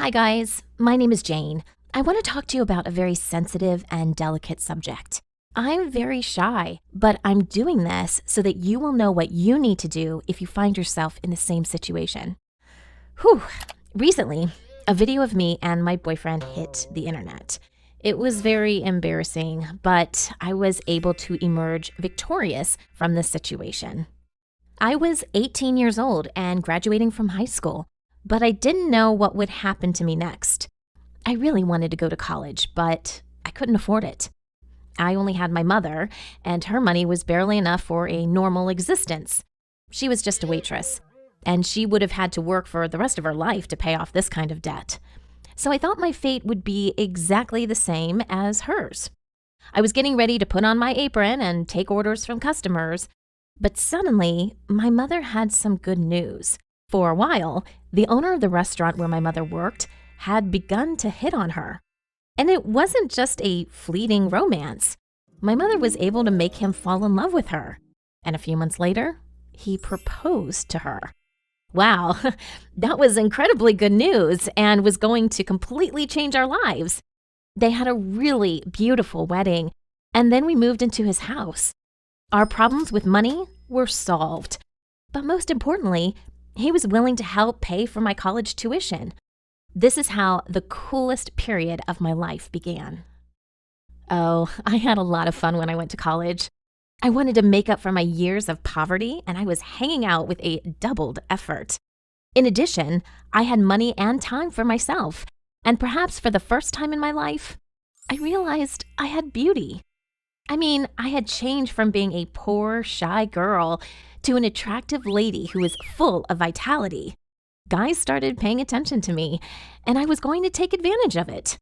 Hi guys, my name is Jane. I want to talk to you about a very sensitive and delicate subject. I'm very shy, but I'm doing this so that you will know what you need to do if you find yourself in the same situation. Recently, a video of me and my boyfriend hit the internet. It was very embarrassing, but I was able to emerge victorious from this situation. I was 18 years old and graduating from high school, but I didn't know what would happen to me next. I really wanted to go to college, but I couldn't afford it. I only had my mother, and her money was barely enough for a normal existence. She was just a waitress, and she would have had to work for the rest of her life to pay off this kind of debt. So I thought my fate would be exactly the same as hers. I was getting ready to put on my apron and take orders from customers, but suddenly my mother had some good news. For a while, the owner of the restaurant where my mother worked had begun to hit on her. And it wasn't just a fleeting romance. My mother was able to make him fall in love with her. And a few months later, he proposed to her. Wow, that was incredibly good news and was going to completely change our lives. They had a really beautiful wedding, and then we moved into his house. Our problems with money were solved. But most importantly, he was willing to help pay for my college tuition. This is how the coolest period of my life began. Oh, I had a lot of fun when I went to college. I wanted to make up for my years of poverty, and I was hanging out with a doubled effort. In addition, I had money and time for myself, and perhaps for the first time in my life, I realized I had beauty. I had changed from being a poor, shy girl to an attractive lady who was full of vitality. Guys started paying attention to me, and I was going to take advantage of it.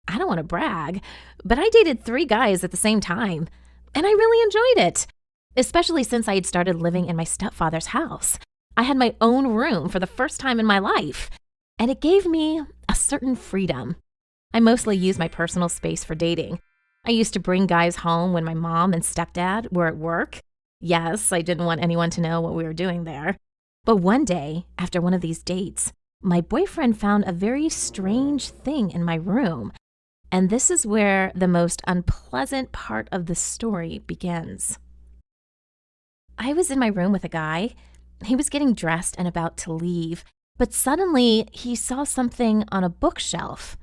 I don't want to brag, but I dated 3 guys at the same time, and I really enjoyed it, especially since I had started living in my stepfather's house. I had my own room for the first time in my life, and it gave me a certain freedom. I mostly used my personal space for dating. I used to bring guys home when my mom and stepdad were at work. Yes, I didn't want anyone to know what we were doing there. But one day, after one of these dates, my boyfriend found a very strange thing in my room. And this is where the most unpleasant part of the story begins. I was in my room with a guy. He was getting dressed and about to leave, but suddenly he saw something on a bookshelf.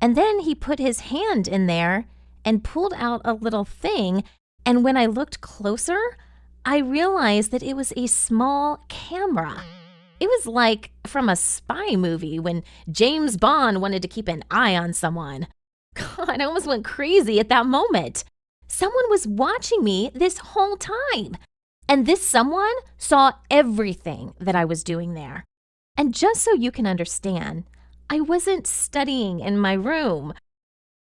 And then he put his hand in there and pulled out a little thing. And when I looked closer, I realized that it was a small camera. It was like from a spy movie when James Bond wanted to keep an eye on someone. God, I almost went crazy at that moment. Someone was watching me this whole time. And this someone saw everything that I was doing there. And just so you can understand, I wasn't studying in my room.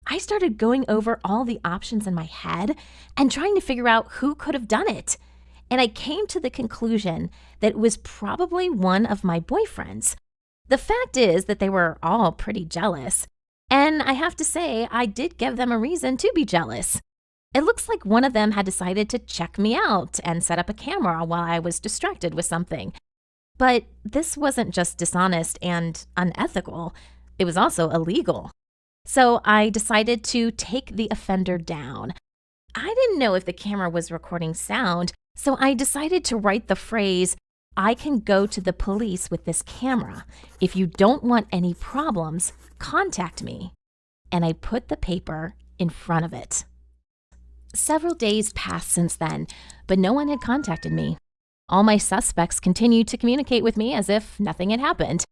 I started going over all the options in my head and trying to figure out who could have done it. And I came to the conclusion that it was probably one of my boyfriends. The fact is that they were all pretty jealous. And I have to say, I did give them a reason to be jealous. It looks like one of them had decided to check me out and set up a camera while I was distracted with something. But this wasn't just dishonest and unethical. It was also illegal. So I decided to take the offender down. I didn't know if the camera was recording sound, so I decided to write the phrase, "I can go to the police with this camera. If you don't want any problems, contact me." And I put the paper in front of it. Several days passed since then, but no one had contacted me. All my suspects continued to communicate with me as if nothing had happened.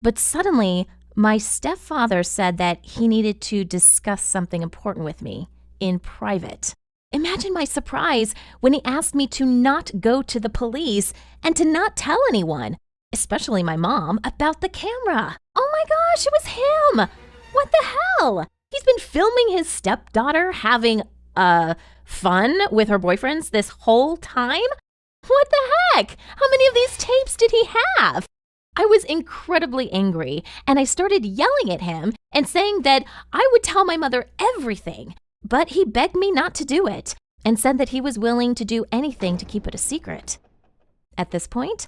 But suddenly, my stepfather said that he needed to discuss something important with me in private. Imagine my surprise when he asked me to not go to the police and to not tell anyone, especially my mom, about the camera. Oh my gosh, it was him! What the hell? He's been filming his stepdaughter having fun with her boyfriends this whole time? What the heck? How many of these tapes did he have? I was incredibly angry, and I started yelling at him and saying that I would tell my mother everything. But he begged me not to do it and said that he was willing to do anything to keep it a secret. At this point,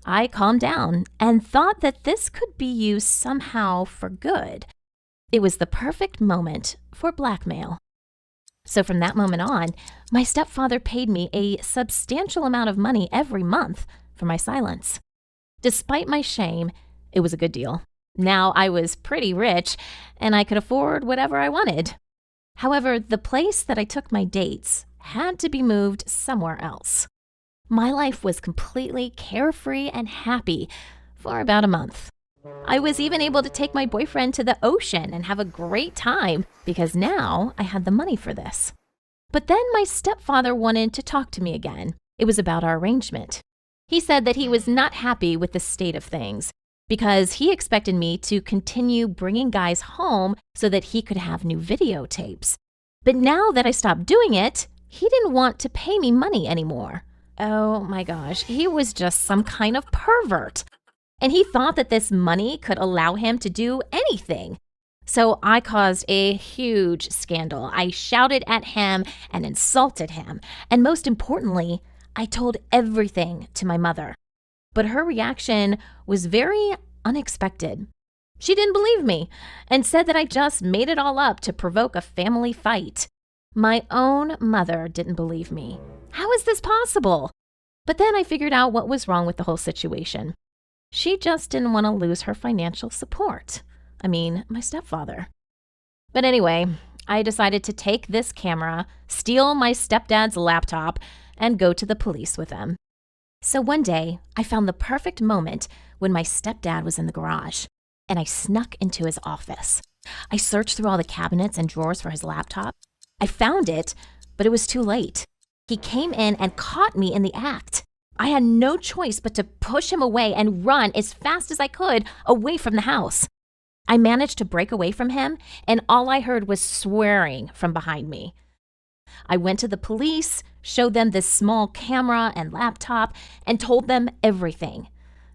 I calmed down and thought that this could be used somehow for good. It was the perfect moment for blackmail. So from that moment on, my stepfather paid me a substantial amount of money every month for my silence. Despite my shame, it was a good deal. Now I was pretty rich and I could afford whatever I wanted. However, the place that I took my dates had to be moved somewhere else. My life was completely carefree and happy for about a month. I was even able to take my boyfriend to the ocean and have a great time because now I had the money for this. But then my stepfather wanted to talk to me again. It was about our arrangement. He said that he was not happy with the state of things because he expected me to continue bringing guys home so that he could have new videotapes. But now that I stopped doing it, he didn't want to pay me money anymore. Oh my gosh, he was just some kind of pervert. And he thought that this money could allow him to do anything. So I caused a huge scandal. I shouted at him and insulted him. And most importantly, I told everything to my mother. But her reaction was very unexpected. She didn't believe me and said that I just made it all up to provoke a family fight. My own mother didn't believe me. How is this possible? But then I figured out what was wrong with the whole situation. She just didn't want to lose her financial support. My stepfather. But anyway, I decided to take this camera, steal my stepdad's laptop, and go to the police with him. So one day, I found the perfect moment when my stepdad was in the garage, and I snuck into his office. I searched through all the cabinets and drawers for his laptop. I found it, but it was too late. He came in and caught me in the act. I had no choice but to push him away and run as fast as I could away from the house. I managed to break away from him, and all I heard was swearing from behind me. I went to the police, showed them this small camera and laptop, and told them everything.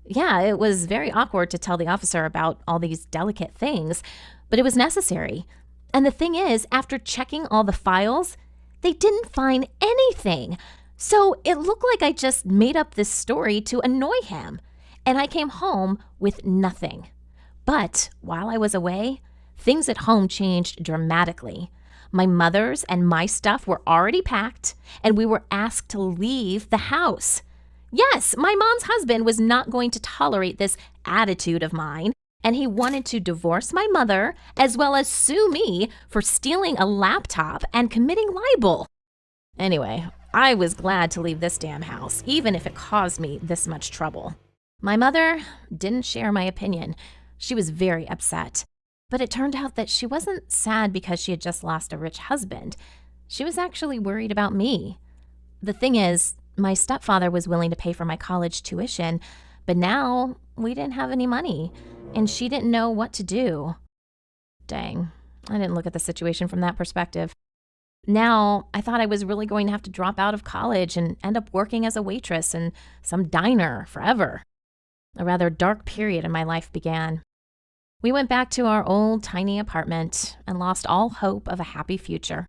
Yeah, it was very awkward to tell the officer about all these delicate things, but it was necessary. And the thing is, after checking all the files, they didn't find anything. So it looked like I just made up this story to annoy him, and I came home with nothing. But while I was away, things at home changed dramatically. My mother's and my stuff were already packed, and we were asked to leave the house. Yes, my mom's husband was not going to tolerate this attitude of mine, and he wanted to divorce my mother as well as sue me for stealing a laptop and committing libel. Anyway, I was glad to leave this damn house, even if it caused me this much trouble. My mother didn't share my opinion. She was very upset. But it turned out that she wasn't sad because she had just lost a rich husband. She was actually worried about me. The thing is, my stepfather was willing to pay for my college tuition, but now we didn't have any money, and she didn't know what to do. Dang, I didn't look at the situation from that perspective. Now, I thought I was really going to have to drop out of college and end up working as a waitress in some diner forever. A rather dark period in my life began. We went back to our old tiny apartment and lost all hope of a happy future.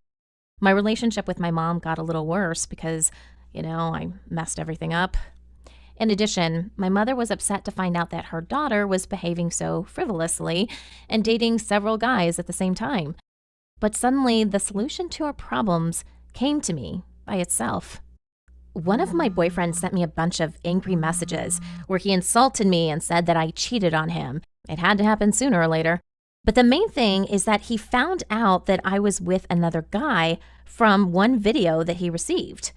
My relationship with my mom got a little worse because, I messed everything up. In addition, my mother was upset to find out that her daughter was behaving so frivolously and dating several guys at the same time. But suddenly, the solution to our problems came to me by itself. One of my boyfriends sent me a bunch of angry messages where he insulted me and said that I cheated on him. It had to happen sooner or later. But the main thing is that he found out that I was with another guy from one video that he received.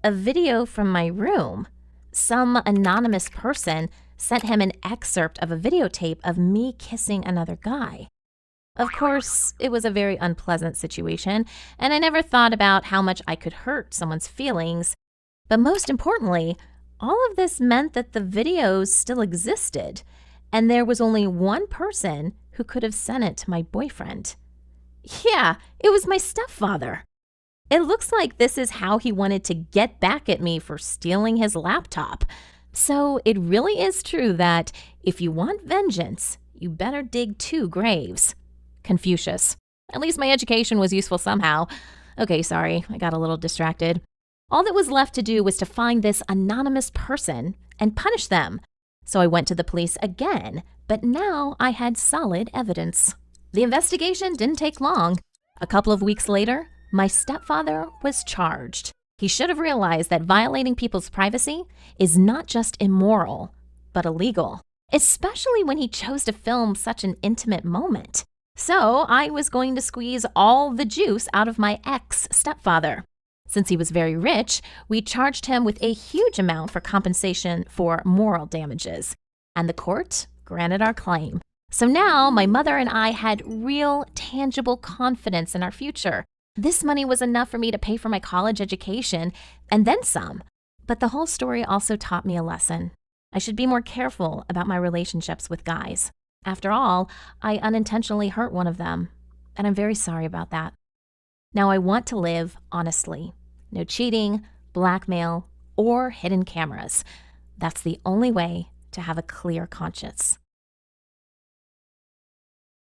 A video from my room. Some anonymous person sent him an excerpt of a videotape of me kissing another guy. Of course, it was a very unpleasant situation, and I never thought about how much I could hurt someone's feelings. But most importantly, all of this meant that the videos still existed, and there was only one person who could have sent it to my boyfriend. Yeah, it was my stepfather. It looks like this is how he wanted to get back at me for stealing his laptop. So it really is true that if you want vengeance, you better dig 2 graves. Confucius. At least my education was useful somehow. Okay, sorry, I got a little distracted. All that was left to do was to find this anonymous person and punish them. So I went to the police again, but now I had solid evidence. The investigation didn't take long. A couple of weeks later, my stepfather was charged. He should have realized that violating people's privacy is not just immoral, but illegal, especially when he chose to film such an intimate moment. So I was going to squeeze all the juice out of my ex-stepfather. Since he was very rich, we charged him with a huge amount for compensation for moral damages, and the court granted our claim. So now my mother and I had real, tangible confidence in our future. This money was enough for me to pay for my college education and then some. But the whole story also taught me a lesson. I should be more careful about my relationships with guys. After all, I unintentionally hurt one of them, and I'm very sorry about that. Now I want to live honestly. No cheating, blackmail, or hidden cameras. That's the only way to have a clear conscience.